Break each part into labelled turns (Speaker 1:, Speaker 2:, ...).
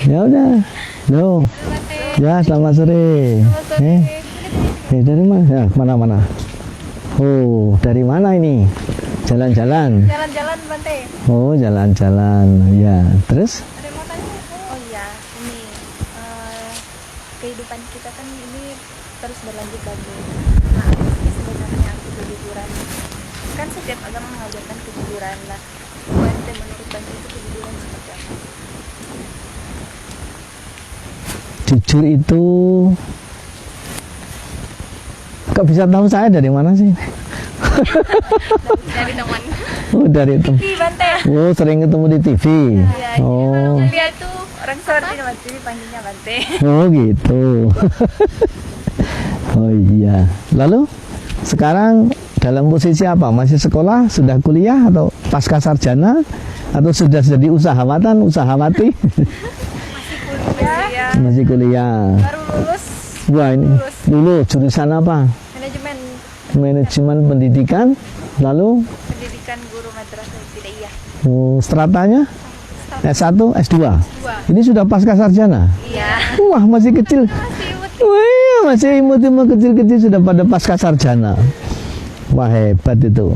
Speaker 1: Ya udah. Loh. Ya, selamat sore. Dari mana? Ya, mana-mana. Oh, dari mana ini? Jalan-jalan.
Speaker 2: Jalan-jalan Bante.
Speaker 1: Oh, jalan-jalan. Ya, terus?
Speaker 2: Ada yang mau tanya? Oh iya, ini kehidupan kita kan ini terus berlanjut lagi. Nah, apa sih sebenarnya kejujuran? Kan setiap agama mengajarkan kejujuran lah. Bante, menurut Bante itu kejujuran seperti apa?
Speaker 1: Jujur itu, kok bisa tahu saya dari mana sih?
Speaker 2: Dari teman.
Speaker 1: Oh, dari teman.
Speaker 2: Di Bante.
Speaker 1: Oh, sering ketemu di TV.
Speaker 2: Iya,
Speaker 1: Oh,
Speaker 2: dia itu orang seperti Bante, dipanggilnya Bante.
Speaker 1: oh gitu. Oh iya. Lalu sekarang dalam posisi apa? Masih sekolah, sudah kuliah, atau pasca sarjana, atau sudah jadi usahawatan, usahawati?
Speaker 2: Kuliah.
Speaker 1: Masih kuliah.
Speaker 2: Baru lulus
Speaker 1: Wah, ini dulu jurusan apa?
Speaker 2: manajemen
Speaker 1: Manajemen pendidikan. Lalu
Speaker 2: pendidikan guru madrasah ibtidaiyah.
Speaker 1: stratanya S1, S2.
Speaker 2: Dua.
Speaker 1: Ini sudah pasca sarjana.
Speaker 2: Iya.
Speaker 1: Wah, masih kecil.
Speaker 2: Masih imut.
Speaker 1: Wah, masih imut-imut kecil-kecil sudah pada pasca sarjana. Wah, hebat itu.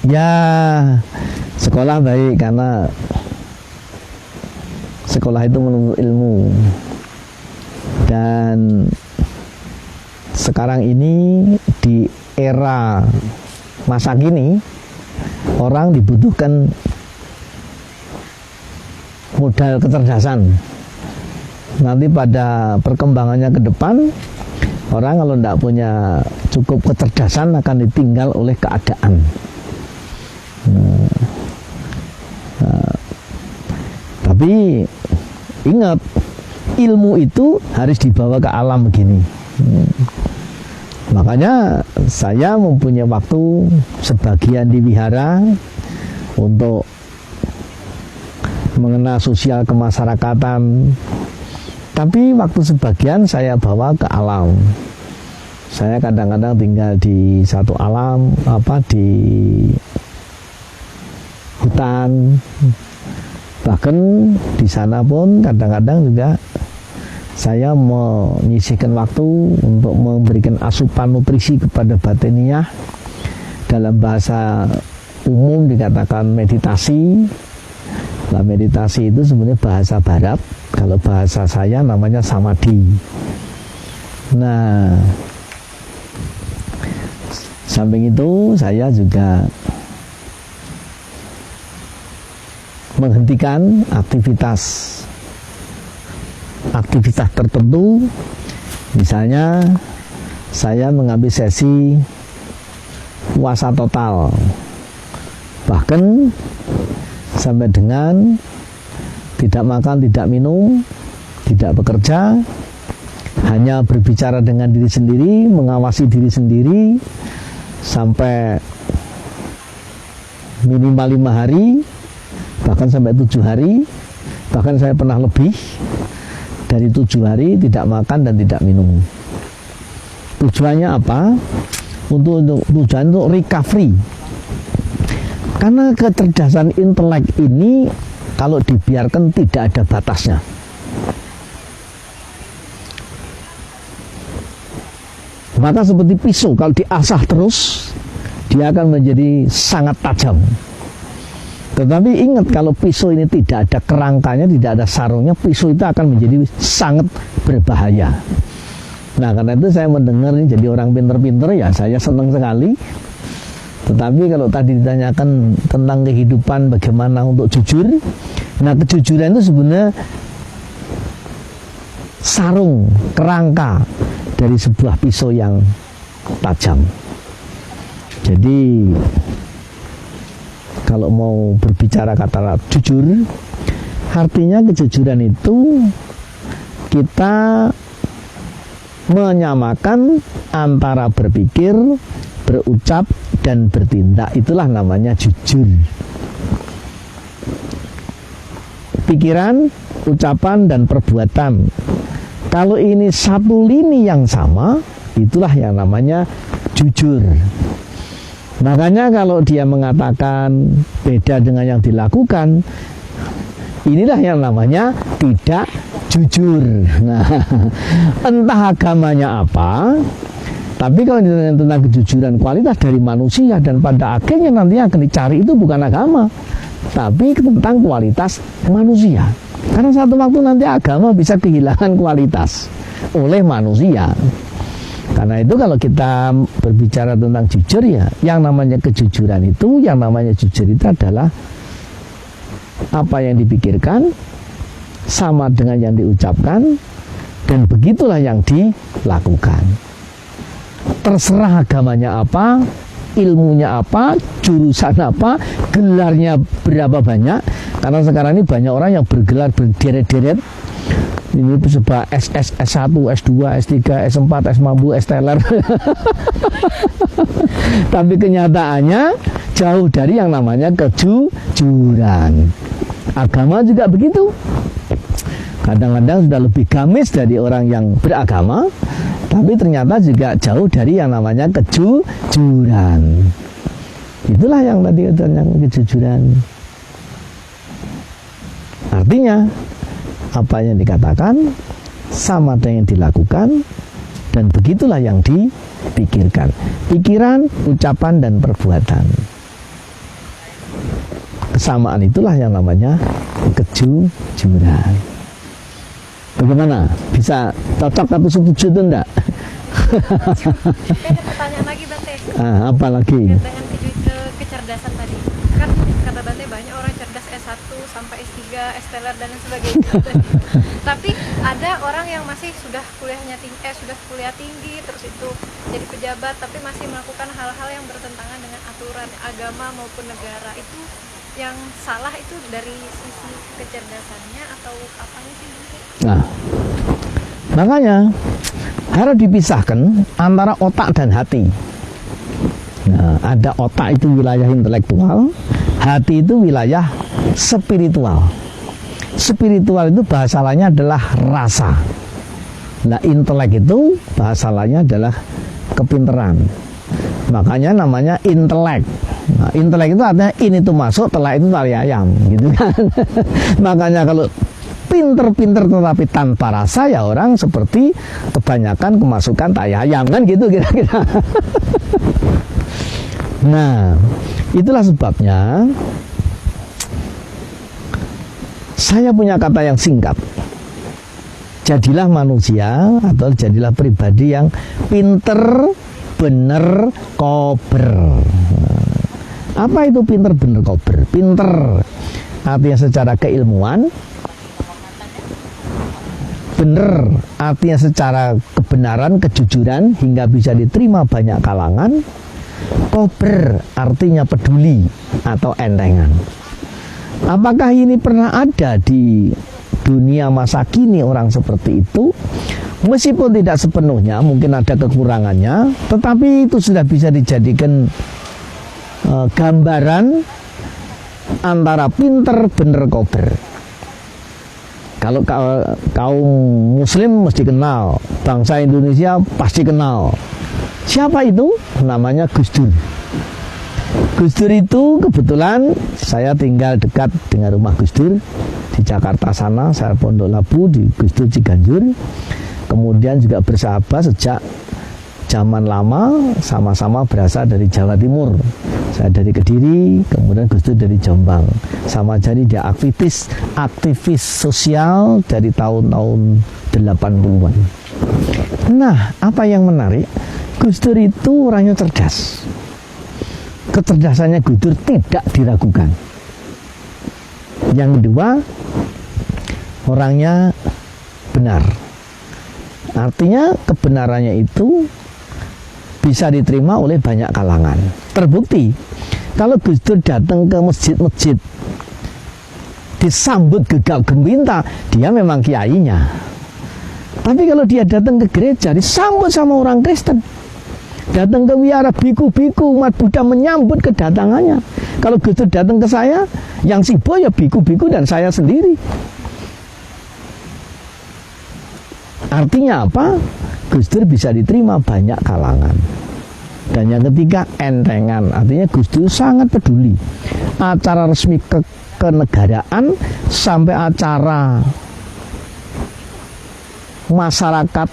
Speaker 1: Ya, sekolah baik karena sekolah itu menuntut ilmu. Dan sekarang ini di era masa kini, orang dibutuhkan modal kecerdasan. Nanti pada perkembangannya ke depan, orang kalau tidak punya cukup kecerdasan akan ditinggal oleh keadaan. Tapi ingat, ilmu itu harus dibawa ke alam begini. Makanya saya mempunyai waktu sebagian di wihara untuk mengenal sosial kemasyarakatan. Tapi waktu sebagian saya bawa ke alam. Saya kadang-kadang tinggal di satu alam, di hutan. Bahkan di sana pun kadang-kadang juga saya menyisihkan waktu untuk memberikan asupan nutrisi kepada batiniah. Dalam bahasa umum dikatakan meditasi. Nah, meditasi itu sebenarnya bahasa barat. Kalau bahasa saya namanya samadhi. Nah, samping itu saya juga menghentikan aktivitas tertentu. Misalnya saya mengambil sesi puasa total, bahkan sampai dengan tidak makan, tidak minum, tidak bekerja, hanya berbicara dengan diri sendiri, mengawasi diri sendiri sampai minimal 5 hari, bahkan sampai 7 hari, bahkan saya pernah lebih dari 7 hari tidak makan dan tidak minum. Tujuannya apa? Tujuan untuk recovery. Karena kecerdasan intelek ini kalau dibiarkan tidak ada batasnya. Maka seperti pisau, kalau diasah terus, dia akan menjadi sangat tajam. Tetapi ingat, kalau pisau ini tidak ada kerangkanya, tidak ada sarungnya, pisau itu akan menjadi sangat berbahaya. Nah, karena itu saya mendengar ini jadi orang pinter-pinter, ya saya senang sekali. Tetapi kalau tadi ditanyakan tentang kehidupan bagaimana untuk jujur, nah kejujuran itu sebenarnya sarung, kerangka dari sebuah pisau yang tajam. Jadi kalau mau berbicara kata jujur, artinya kejujuran itu kita menyamakan antara berpikir, berucap, dan bertindak. Itulah namanya jujur. Pikiran, ucapan, dan perbuatan, kalau ini satu lini yang sama, itulah yang namanya jujur. Makanya kalau dia mengatakan beda dengan yang dilakukan, Inilah yang namanya tidak jujur. Nah, entah agamanya apa, tapi kalau ditanya tentang kejujuran kualitas dari manusia, dan pada akhirnya nanti akan dicari itu bukan agama, tapi tentang kualitas manusia. Karena satu waktu nanti agama bisa kehilangan kualitas oleh manusia. Karena itu kalau kita berbicara tentang jujur, ya yang namanya kejujuran itu, yang namanya jujur itu adalah apa yang dipikirkan sama dengan yang diucapkan, dan begitulah yang dilakukan. Terserah agamanya apa, ilmunya apa, jurusan apa, gelarnya berapa banyak. Karena sekarang ini banyak orang yang bergelar berderet-deret. Ini sebab SS, S1, S2, S3, S4, S5, S-teler. Tapi kenyataannya jauh dari yang namanya kejujuran. Agama juga begitu. Kadang-kadang sudah lebih gamis dari orang yang beragama, tapi ternyata juga jauh dari yang namanya kejujuran. Itulah yang tadi yang kejujuran. Artinya apa yang dikatakan sama dengan yang dilakukan, dan begitulah yang dipikirkan. Pikiran, ucapan, dan perbuatan. Kesamaan itulah yang namanya kejujuran. Bagaimana? Bisa cocok atau setuju itu enggak?
Speaker 2: Ada pertanyaan lagi Bante.
Speaker 1: Apa lagi?
Speaker 2: Dengan kecerdasan tadi. Kan kata Bante banyak orang cerdas S1 sampai S3, S-teler dan lain sebagainya. Tapi ada orang yang masih sudah kuliah tinggi, terus itu jadi pejabat, tapi masih melakukan hal-hal yang bertentangan dengan aturan agama maupun negara. Itu yang salah itu dari sisi kecerdasannya atau apanya sih?
Speaker 1: Nah, makanya harus dipisahkan antara otak dan hati. Nah, ada otak itu wilayah intelektual, hati itu wilayah spiritual. Spiritual itu bahasa lainnya adalah rasa. Nah, intelek itu bahasa lainnya adalah kepinteran. Makanya namanya intelek. Nah, intelek itu artinya in itu masuk, telek itu tali ayam, gitu kan. Makanya kalau pinter-pinter tetapi tanpa rasa, ya orang seperti kebanyakan kemasukan tai ayam, kan gitu kira-kira. Nah, itulah sebabnya saya punya kata yang singkat. Jadilah manusia atau jadilah pribadi yang pinter, bener, kober. Apa itu pinter, bener, kober? Pinter artinya secara keilmuan, bener artinya secara kebenaran, kejujuran hingga bisa diterima banyak kalangan, kober artinya peduli atau entengan. Apakah ini pernah ada di dunia masa kini orang seperti itu? Meskipun tidak sepenuhnya, mungkin ada kekurangannya, tetapi itu sudah bisa dijadikan gambaran antara pinter, bener, kober. Kalau kaum muslim mesti kenal, bangsa Indonesia pasti kenal. Siapa itu? Namanya Gus Dur. Gus Dur itu kebetulan saya tinggal dekat dengan rumah Gus Dur di Jakarta sana, saya Pondok Labu di Gus Dur Ciganjur. Kemudian juga bersahabat sejak zaman lama, sama-sama berasal dari Jawa Timur. Saya dari Kediri, kemudian Gus Dur dari Jombang. Sama jadi dia aktivis sosial dari tahun-tahun 80-an. Nah, apa yang menarik? Gus Dur itu orangnya cerdas. Kecerdasannya Gus Dur tidak diragukan. Yang kedua, orangnya benar. Artinya kebenarannya itu bisa diterima oleh banyak kalangan. Terbukti, kalau Gus Dur datang ke masjid-masjid disambut gegap gempita, dia memang kiainya. Tapi kalau dia datang ke gereja disambut sama orang Kristen. Datang ke wihara biku-biku, umat Buddha menyambut kedatangannya. Kalau Gus Dur datang ke saya, yang sibuk ya biku-biku dan saya sendiri. Artinya apa? Gus Dur bisa diterima banyak kalangan. Dan yang ketiga, entengan. Artinya Gus Dur sangat peduli. Acara resmi kenegaraan sampai acara masyarakat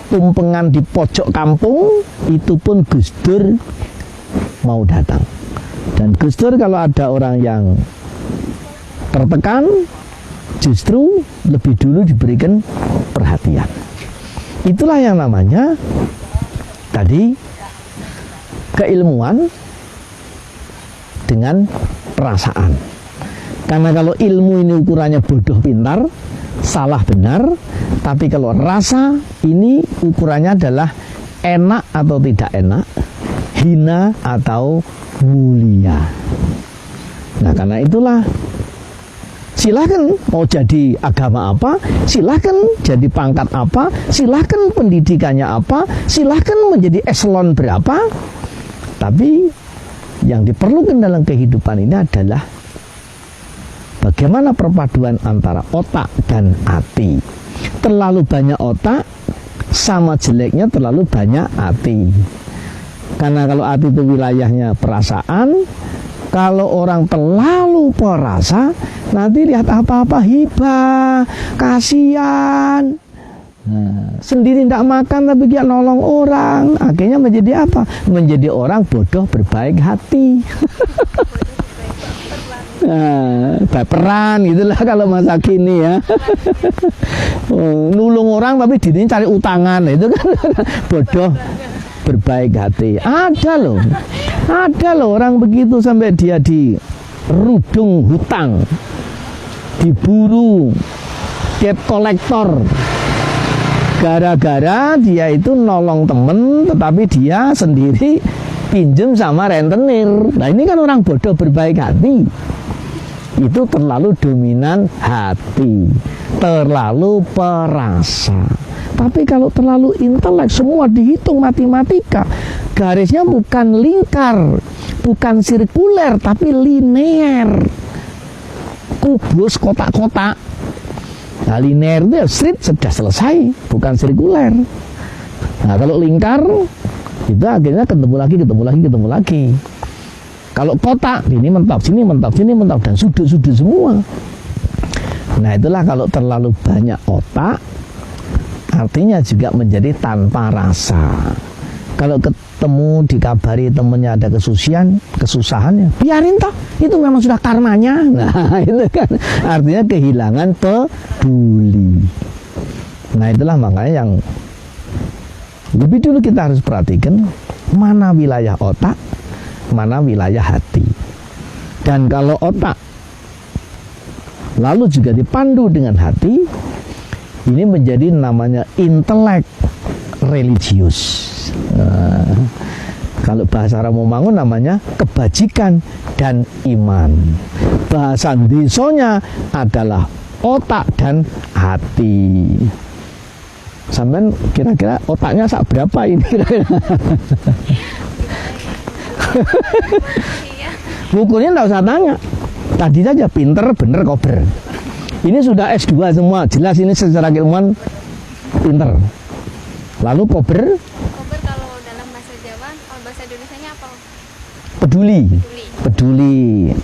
Speaker 1: tumpengan di pojok kampung, itu pun Gus Dur mau datang. Dan Gus Dur kalau ada orang yang tertekan, justru lebih dulu diberikan perhatian. Itulah yang namanya tadi keilmuan dengan perasaan. Karena kalau ilmu ini ukurannya bodoh pintar, salah benar, tapi kalau rasa ini ukurannya adalah enak atau tidak enak, hina atau mulia. Nah, karena itulah silahkan mau jadi agama apa, silahkan jadi pangkat apa, silahkan pendidikannya apa, silahkan menjadi eselon berapa, tapi yang diperlukan dalam kehidupan ini adalah bagaimana perpaduan antara otak dan hati. Terlalu banyak otak sama jeleknya terlalu banyak hati. Karena kalau hati itu wilayahnya perasaan, kalau orang terlalu perasa, nanti lihat apa-apa hibah, kasihan. Nah, sendiri tidak makan tapi dia nolong orang. Akhirnya menjadi apa? Menjadi orang bodoh berbaik hati. Nah, baperan itulah kalau masa kini ya. Nulung orang tapi dirinya cari utangan, itu kan bodoh berbaik hati. Ada loh orang begitu sampai dia di rudung hutang, diburu debt kolektor, gara-gara dia itu nolong temen tetapi dia sendiri pinjem sama rentenir. Nah, ini kan orang bodoh berbaik hati. Itu terlalu dominan hati, terlalu perasa. Tapi kalau terlalu intelek, semua dihitung matematika, garisnya bukan lingkar, bukan sirkuler, tapi linear, kubus, kotak-kotak. Nah, linear itu ya straight, sudah selesai, bukan sirkuler. Nah, kalau lingkar itu akhirnya ketemu lagi. Kalau kotak, ini mentok, sini mentok, sini mentok, dan sudut-sudut semua. Nah, itulah kalau terlalu banyak otak, artinya juga menjadi tanpa rasa. Kalau ketemu dikabari temennya ada kesusahannya, biarin toh, itu memang sudah karmanya. Nah, itu kan artinya kehilangan peduli. Nah, itulah makanya yang lebih dulu kita harus perhatikan mana wilayah otak, mana wilayah hati. Dan kalau otak lalu juga dipandu dengan hati, ini menjadi namanya intelek religius. Kalau bahasa Romawi namanya kebajikan dan iman. Bahasa Indonesia adalah otak dan hati. Sampai kira-kira otaknya sak berapa ini kira-kira? Ukurnya tidak usah tanya. Tadi saja pinter, bener, kober. Ini sudah S2 semua. Jelas ini secara ilmuwan pinter. Lalu kober?
Speaker 2: Kober kalau dalam bahasa Jawa, kalau bahasa Indonesianya apa?
Speaker 1: Peduli.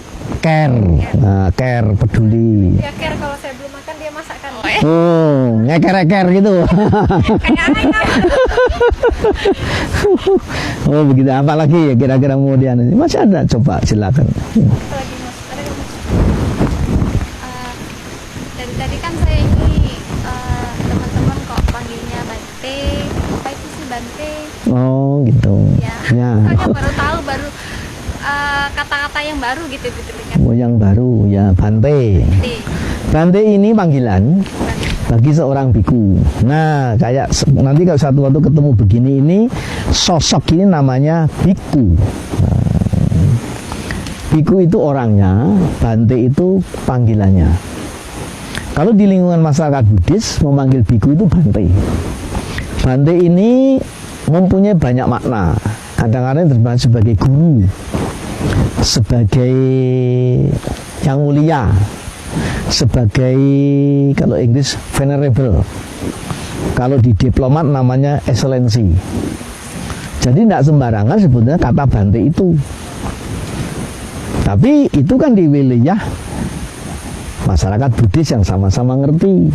Speaker 1: Care. Nah, care, peduli.
Speaker 2: Ya care, kalau saya belum makan dia masakan.
Speaker 1: Oh, ngeker-eker gitu. Oh, begitu. Apa lagi ya kira-kira kemudian ini? Masih ada, coba silakan.
Speaker 2: Apa lagi Mas? Ada nggak, Mas? Dari tadi kan saya ini teman-teman kok panggilnya Bante. Apa itu sih Bante?
Speaker 1: Oh, gitu.
Speaker 2: Ya. Saya baru tahu, kata-kata yang baru gitu kan.
Speaker 1: Oh, yang baru ya, Bante. Bante ini panggilan bagi seorang biku. Nah, kayak nanti kalau satu waktu ketemu begini, ini sosok ini namanya biku. Biku itu orangnya, Bante itu panggilannya. Kalau di lingkungan masyarakat Buddhis memanggil biku itu Bante. Bante ini mempunyai banyak makna. Kadang-kadang terjemahan sebagai guru, sebagai yang mulia, sebagai kalau Inggris venerable, kalau di diplomat namanya excellency. Jadi tidak sembarangan sebetulnya kata Bante itu. Tapi itu kan di wilayah masyarakat Buddhis yang sama-sama ngerti.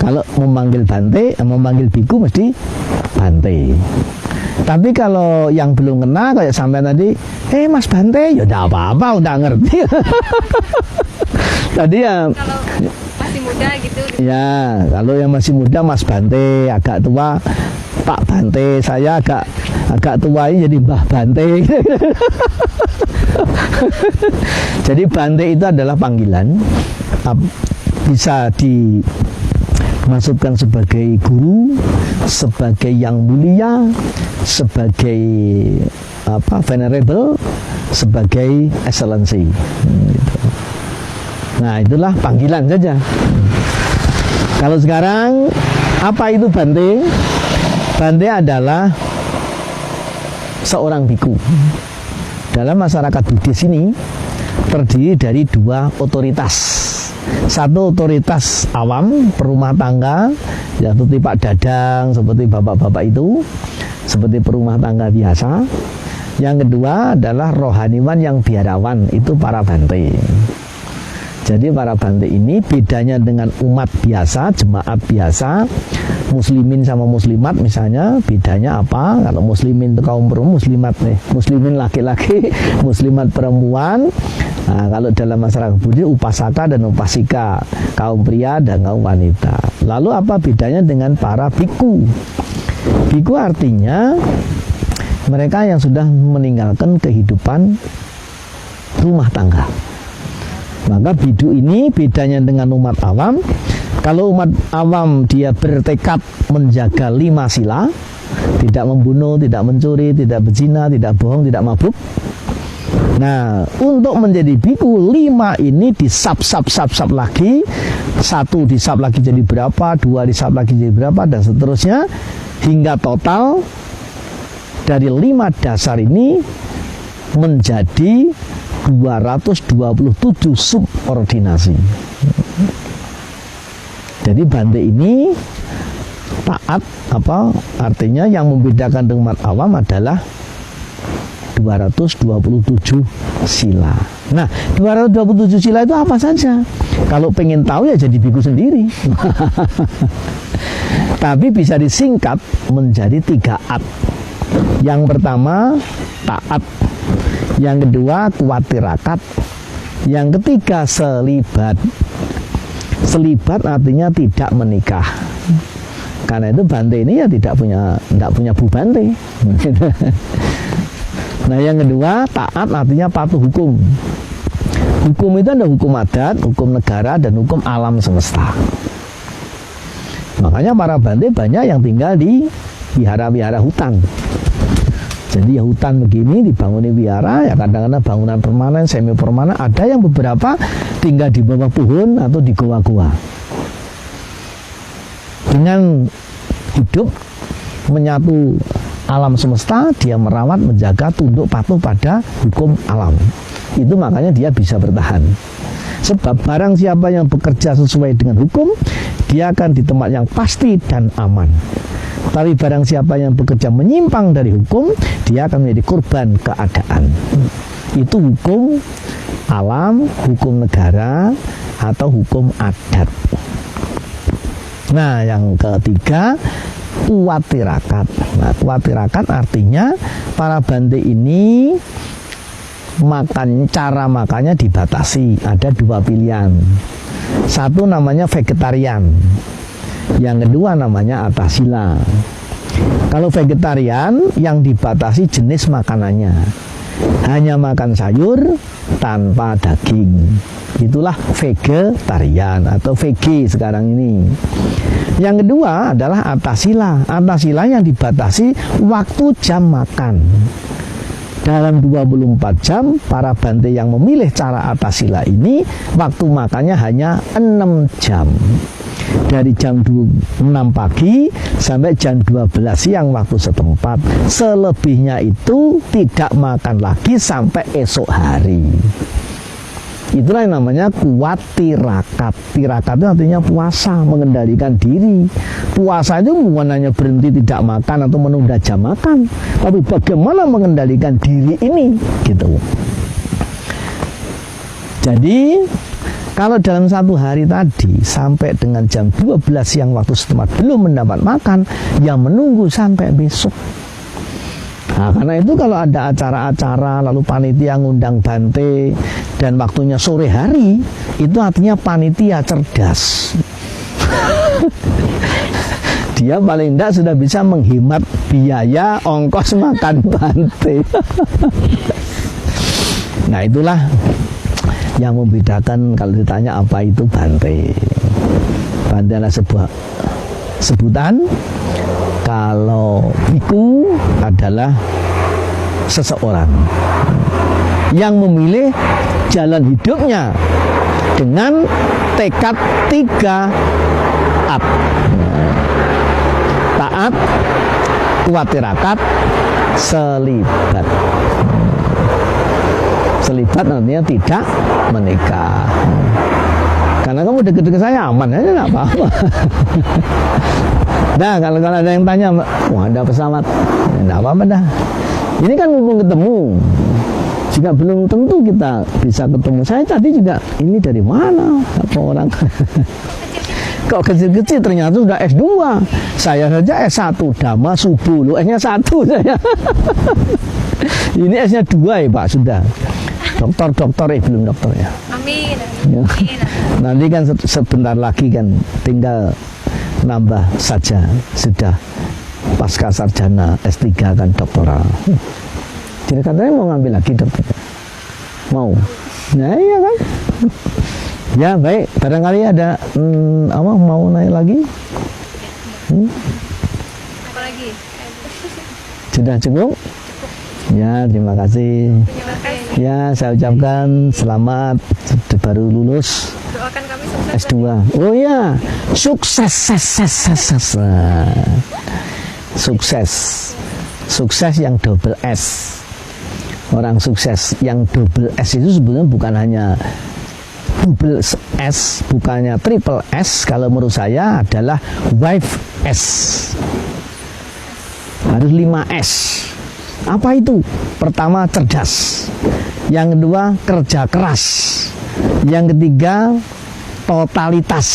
Speaker 1: Kalau memanggil Bante, memanggil biku mesti Bante. Tapi kalau yang belum kena kayak sampai tadi, Mas Bante, ya udah apa-apa, udah ngerti. Tadi ya.
Speaker 2: Kalau masih muda gitu.
Speaker 1: Ya, kalau yang masih muda Mas Bante, agak tua Pak Bante, saya agak tua ini jadi Mbah Bante. Jadi Bante itu adalah panggilan, bisa dimasukkan sebagai guru, sebagai yang mulia, sebagai venerable, sebagai excellency. Gitu. Nah, itulah panggilan saja. Kalau sekarang apa itu Bante? Bante adalah seorang biku. Dalam masyarakat Buddhis ini terdiri dari dua otoritas. Satu otoritas awam, perumah tangga, ya seperti Pak Dadang, seperti bapak-bapak itu, seperti perumah tangga biasa. Yang kedua adalah rohaniwan yang biarawan, itu para Bante. Jadi para Bante ini bedanya dengan umat biasa, jemaat biasa, muslimin sama muslimat misalnya, bedanya apa? Kalau muslimin itu kaum perempuan, muslimat nih, muslimin laki-laki, muslimat perempuan. Nah, kalau dalam masyarakat Buddhis upasaka dan upasika, kaum pria dan kaum wanita. Lalu apa bedanya dengan para biku? Biku artinya mereka yang sudah meninggalkan kehidupan rumah tangga. Maka bidu ini bedanya dengan umat awam. Kalau umat awam dia bertekad menjaga 5 sila, tidak membunuh, tidak mencuri, tidak berzina, tidak bohong, tidak mabuk. Nah, untuk menjadi biku 5 ini disap lagi, 1 disap lagi jadi berapa, 2 disap lagi jadi berapa, dan seterusnya hingga total dari 5 dasar ini menjadi 227 subordinasi. Jadi Bante ini taat, artinya yang membedakan dengan umat awam adalah 227 sila. Nah, 227 sila itu apa saja? Kalau pengen tahu ya jadi biku sendiri. Tapi bisa disingkat menjadi 3 at. Yang pertama taat, yang kedua kuatirakat, yang ketiga selibat. Selibat artinya tidak menikah. Karena itu Bante ini ya tidak punya bu Bante. Nah, yang kedua taat artinya patuh hukum. Hukum itu ada hukum adat, hukum negara, dan hukum alam semesta. Makanya para Bante banyak yang tinggal di wihara-wihara hutan. Jadi ya hutan begini dibangunin wihara, ya kadang-kadang bangunan permanen, semi permanen, ada yang beberapa tinggal di bawah pohon atau di goa-goa. Dengan hidup menyatu alam semesta, dia merawat, menjaga, tunduk, patuh pada hukum alam. Itu makanya dia bisa bertahan. Sebab barang siapa yang bekerja sesuai dengan hukum, dia akan di tempat yang pasti dan aman. Tapi barang siapa yang bekerja menyimpang dari hukum, dia akan menjadi korban keadaan. Itu hukum alam, hukum negara, atau hukum adat. Nah, yang ketiga kuatirakat. Nah, kuatirakat artinya para Bante ini cara makannya dibatasi. Ada 2 pilihan. Satu namanya vegetarian, yang kedua namanya atasila. Kalau vegetarian yang dibatasi jenis makanannya, hanya makan sayur tanpa daging. Itulah vegetarian atau VG sekarang ini. Yang kedua adalah atasila. Atasila yang dibatasi waktu jam makan. Dalam 24 jam, para Bante yang memilih cara atasila ini, waktu makannya hanya 6 jam. Dari jam 6 pagi sampai jam 12 siang waktu setempat. Selebihnya itu tidak makan lagi sampai esok hari. Itulah yang namanya kuat tirakat. Tirakat itu artinya puasa, mengendalikan diri. Puasa itu bukan hanya berhenti tidak makan atau menunda jam makan, tapi bagaimana mengendalikan diri ini, gitu. Jadi kalau dalam satu hari tadi sampai dengan jam 12 siang waktu setempat belum mendapat makan, ya menunggu sampai besok. Nah, karena itu kalau ada acara-acara lalu panitia ngundang Bante dan waktunya sore hari, itu artinya panitia cerdas. Dia paling tidak sudah bisa menghemat biaya ongkos makan Bante. Nah, itulah yang membedakan kalau ditanya apa itu Bante. Bante adalah sebuah sebutan. Kalau biku adalah seseorang yang memilih jalan hidupnya dengan tekad 3 taat, kuat tirakat, selibat. Selibat artinya tidak menikah. Karena kamu deket-deket saya aman aja, nggak apa-apa. Nah, kalau ada yang tanya, wah ada pesawat, nggak apa-apa dah. Ini kan mumpung ketemu. Jika belum tentu kita bisa ketemu. Saya tadi juga, ini dari mana? Apa orang? Kok kecil-kecil ternyata sudah S2. Saya saja S1, Dhamma Subuh. Lu S-nya 1 saya. Ini S-nya 2 ya Pak, sudah. Dokter belum dokter ya.
Speaker 2: Amin.
Speaker 1: Ya. Nanti kan sebentar lagi kan tinggal nambah saja, sudah pasca sarjana S3 kan doktoral. Jadi katanya mau ngambil lagi dokter. Mau. Nah iya kan. Ya baik, barangkali ada apa mau naik lagi?
Speaker 2: Apa lagi?
Speaker 1: Sudah cukup? Ya, terima kasih.
Speaker 2: Terima kasih.
Speaker 1: Ya, saya ucapkan selamat baru lulus
Speaker 2: Doakan kami sukses.
Speaker 1: S2. Oh ya, sukses. Sukses. Sukses yang double S. Orang sukses yang double S itu sebenarnya bukan hanya double S, bukannya triple S. Kalau menurut saya adalah 5S. Harus 5S. Apa itu? Pertama, cerdas. Yang kedua, kerja keras. Yang ketiga, totalitas.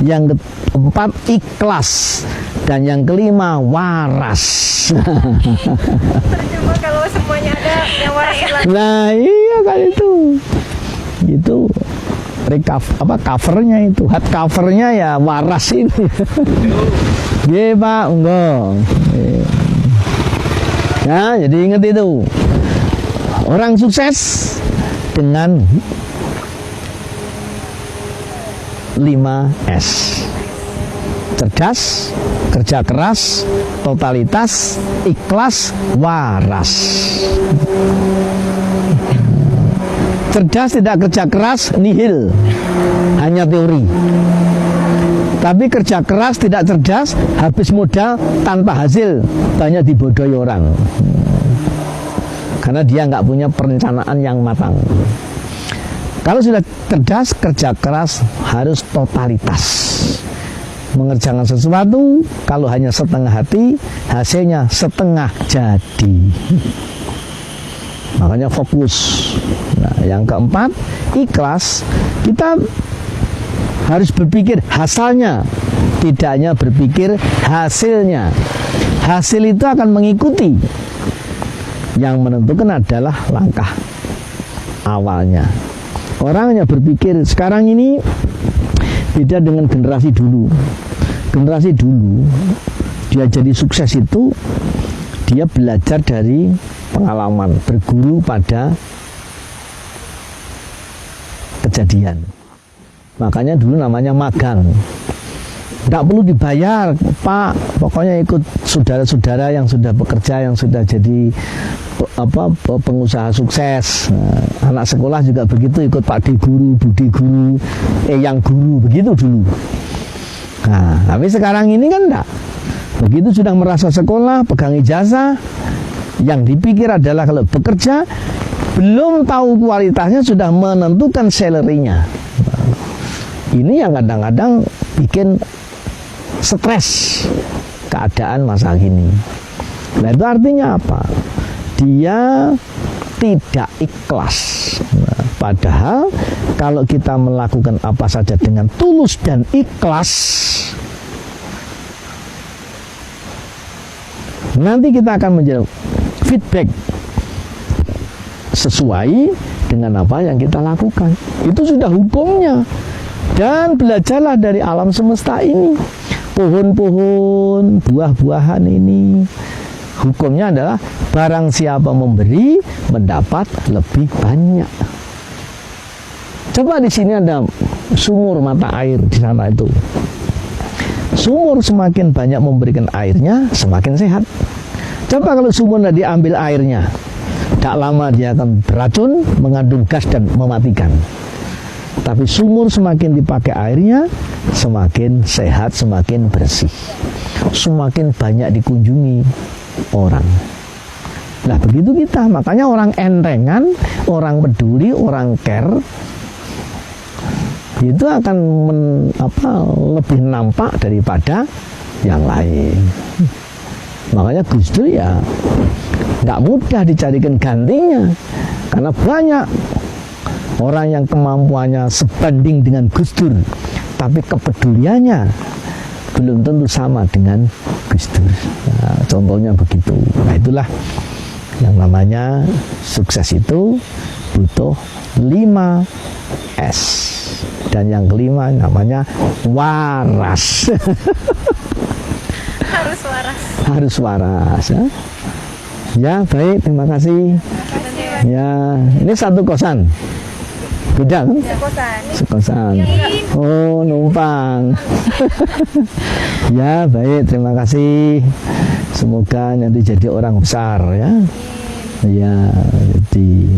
Speaker 1: Yang keempat, ikhlas. Dan yang kelima, waras.
Speaker 2: Cuma kalau semuanya ada yang waras lagi.
Speaker 1: Nah iya kan itu covernya itu, hard covernya ya waras ini. Iya Pak, enggak. Nah, jadi ingat itu. Orang sukses dengan 5S. Cerdas, kerja keras, totalitas, ikhlas, waras. Cerdas tidak kerja keras, nihil. Hanya teori. Tapi kerja keras tidak cerdas, habis modal tanpa hasil, banyak dibodohi orang. Karena dia nggak punya perencanaan yang matang. Kalau sudah cerdas, kerja keras harus totalitas. Mengerjakan sesuatu, kalau hanya setengah hati, hasilnya setengah jadi. Makanya fokus. Nah, yang keempat, ikhlas. Kita harus berpikir hasilnya, tidak hanya berpikir hasilnya. Hasil itu akan mengikuti. Yang menentukan adalah langkah awalnya. Orang hanya berpikir sekarang ini beda dengan generasi dulu. Generasi dulu dia jadi sukses itu dia belajar dari pengalaman, berguru pada kejadian. Makanya dulu namanya magang. Tidak perlu dibayar, Pak. Pokoknya ikut saudara-saudara yang sudah bekerja, yang sudah jadi pengusaha sukses. Nah, anak sekolah juga begitu, ikut Pak D guru, Budi guru, yang guru, begitu dulu. Nah, tapi sekarang ini kan enggak. Begitu sudah merasa sekolah, pegang ijazah, yang dipikir adalah kalau bekerja, belum tahu kualitasnya sudah menentukan salary-nya. Nah, ini yang kadang-kadang bikin stres keadaan masa kini. Nah, itu artinya apa? Dia tidak ikhlas. Nah, Padahal kalau kita melakukan apa saja dengan tulus dan ikhlas, nanti kita akan menjadi feedback sesuai dengan apa yang kita lakukan. Itu sudah hukumnya. Dan belajarlah dari alam semesta ini. Pohon-pohon, buah-buahan ini, hukumnya adalah barang siapa memberi mendapat lebih banyak. Coba di sini ada sumur mata air di sana itu. Sumur semakin banyak memberikan airnya, semakin sehat. Coba kalau sumur tidak diambil airnya, tak lama dia akan beracun, mengandung gas dan mematikan. Tapi sumur semakin dipakai airnya, semakin sehat, semakin bersih, semakin banyak dikunjungi orang. Nah begitu kita, makanya orang entengan, orang peduli, orang care, itu akan lebih nampak daripada yang lain. Makanya Gus Dur ya nggak mudah dicarikan gantinya, karena banyak orang yang kemampuannya sebanding dengan Gus Dur, tapi kepeduliannya belum tentu sama dengan Gus Dur. Nah, contohnya begitu. Nah itulah yang namanya sukses itu butuh 5S. Dan yang kelima namanya waras.
Speaker 2: Harus waras.
Speaker 1: Harus waras. Ya. Ya baik, terima kasih. Ya, ini satu kosan. Beda kan?
Speaker 2: Sekosan.
Speaker 1: Sekosan. Oh, numpang. Ya, baik, terima kasih. Semoga nanti jadi orang besar ya. Ya, jadi